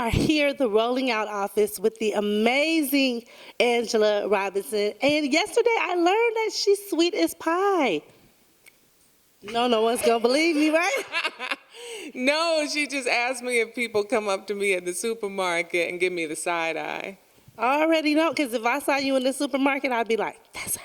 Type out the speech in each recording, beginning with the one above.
are here, the Rolling Out office, with the amazing Angela Robinson. And yesterday I learned that she's sweet as pie. No one's going to believe me, right? No, she just asked me if people come up to me at the supermarket and give me the side eye. I already know, because if I saw you in the supermarket, I'd be like, that's her.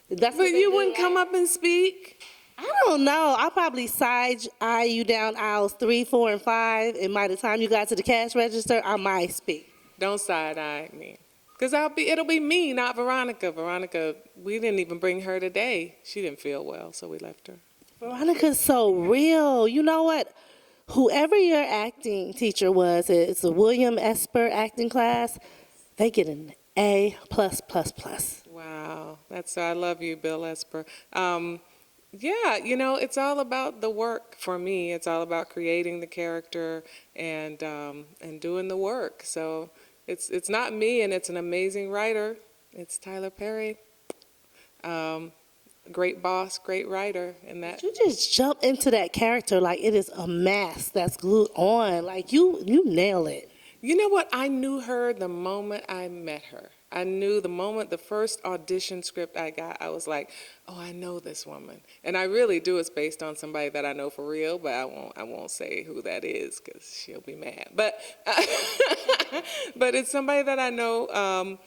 That's But what they you do, wouldn't come right? up and speak? I don't know. I'll probably side eye you down aisles 3, 4, and 5, and by the time you got to the cash register, I might speak. Don't side eye me. Because it'll be me, not Veronica. Veronica, we didn't even bring her today. She didn't feel well, so we left her. Veronica's so real. You know what? Whoever your acting teacher was, it's a William Esper acting class, they get an A+++. Wow, I love you, Bill Esper. Yeah, it's all about the work for me. It's all about creating the character and doing the work. So it's not me, and it's an amazing writer. It's Tyler Perry. Great boss, great writer, and that. You just jump into that character like it is a mask that's glued on. Like you nail it. You know what? I knew her the moment I met her. I knew the moment the first audition script I got, I was like, oh, I know this woman. And I really do. It's based on somebody that I know for real, but I won't say who that is because she'll be mad. But but it's somebody that I know,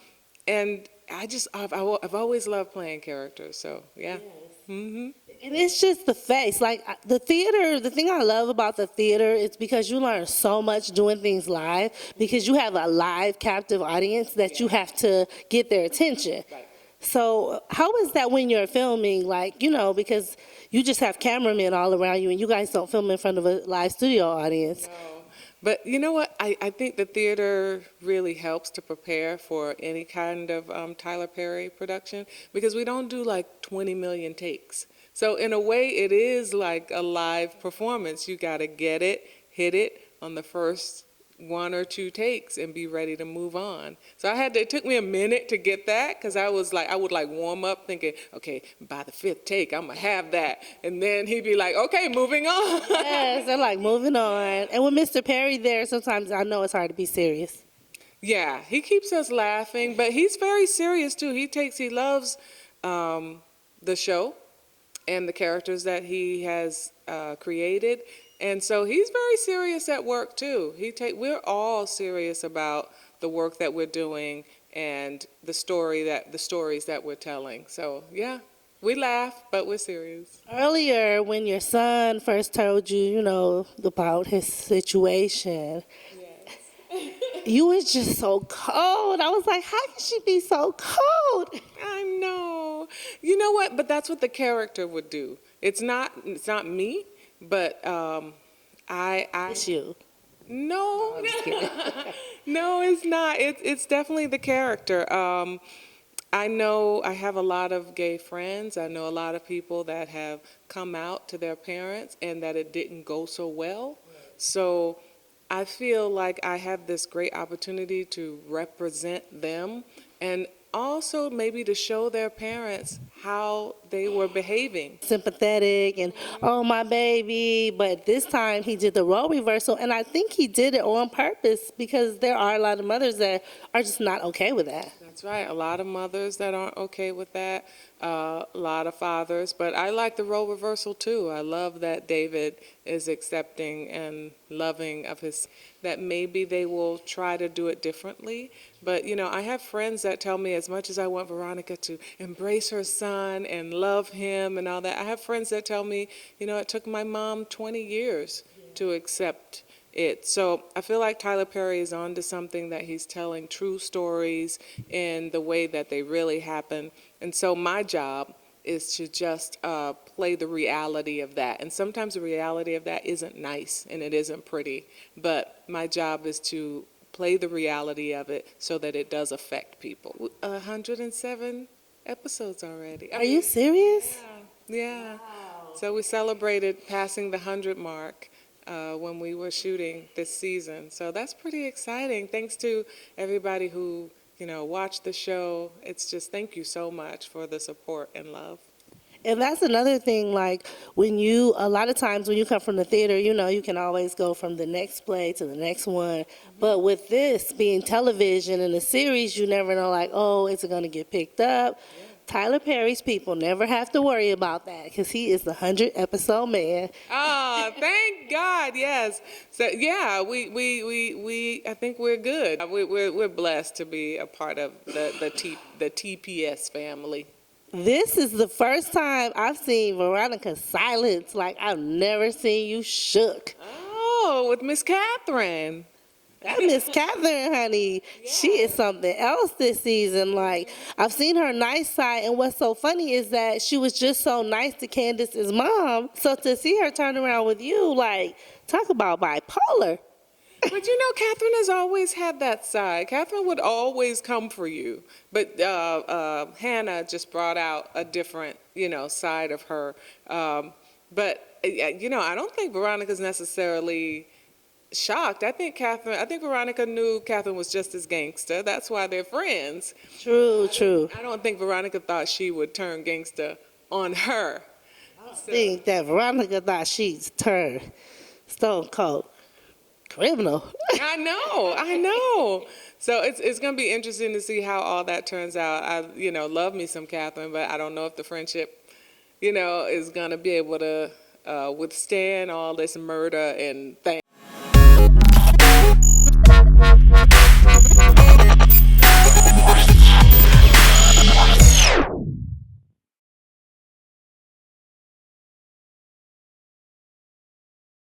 and I've always loved playing characters. So yeah. Mm-hmm. And it's just the face. Like the theater, the thing I love about the theater is because you learn so much doing things live because you have a live captive audience that you have to get their attention. Right. So how is that when you're filming? Like, because you just have cameramen all around you and you guys don't film in front of a live studio audience. No. But you know what? I think the theater really helps to prepare for any kind of Tyler Perry production because we don't do like 20 million takes. So in a way, it is like a live performance. You got to get it, hit it on the first 1 or 2 takes and be ready to move on. So it took me a minute to get that because I would warm up thinking, okay, by the 5th take, I'm going to have that. And then he'd be like, okay, moving on. Yes, they're like moving on. And with Mr. Perry there, sometimes I know it's hard to be serious. Yeah, he keeps us laughing, but he's very serious too. He loves the show and the characters that he has created. And so he's very serious at work too. We're all serious about the work that we're doing and the stories that we're telling. So yeah, we laugh, but we're serious. Earlier, when your son first told you, about his situation, Yes. you was just so cold. I was like, how can she be so cold? I know. You know what? But that's what the character would do. It's not me. But It's you. No, I'm just kidding. no, it's not. It's definitely the character. I know I have a lot of gay friends. I know a lot of people that have come out to their parents and that it didn't go so well. So I feel like I have this great opportunity to represent them and also maybe to show their parents how they were behaving. Sympathetic and, oh, my baby. But this time he did the role reversal, and I think he did it on purpose because there are a lot of mothers that are just not okay with that. That's right. A lot of mothers that aren't okay with that, a lot of fathers. But I like the role reversal too. I love that David is accepting and loving of that maybe they will try to do it differently. But, I have friends that tell me as much as I want Veronica to embrace her son and love him and all that, I have friends that tell me, it took my mom 20 years to accept it. So I feel like Tyler Perry is on to something, that he's telling true stories in the way that they really happen. And so my job is to just play the reality of that. And sometimes the reality of that isn't nice and it isn't pretty. But my job is to play the reality of it so that it does affect people. 107 episodes already. Are you serious? Yeah. Wow. So we celebrated passing the 100 mark when we were shooting this season. So that's pretty exciting. Thanks to everybody who, watched the show. It's just, thank you so much for the support and love. And that's another thing, like a lot of times when you come from the theater, you can always go from the next play to the next one. But with this being television and a series, you never know, like, oh, is it going to get picked up? Tyler Perry's people never have to worry about that because he is the 100-episode man. Oh, thank God, yes. So yeah, we I think we're good. We're blessed to be a part of the TPS family. This is the first time I've seen Veronica silence. Like, I've never seen you shook. Oh, with Miss Catherine. That Miss Catherine, honey, she is something else this season. Like, I've seen her nice side, and what's so funny is that she was just so nice to Candace's mom. So to see her turn around with you, like, talk about bipolar. But Catherine has always had that side. Catherine would always come for you. But Hannah just brought out a different, side of her. But I don't think Veronica's necessarily shocked. I think Veronica knew Catherine was just as gangster. That's why they're friends. True. I don't think Veronica thought she would turn gangster on her. I think that Veronica thought she'd turn stone cold criminal. I know. So it's going to be interesting to see how all that turns out. I love me some Catherine, but I don't know if the friendship, is going to be able to withstand all this murder and things.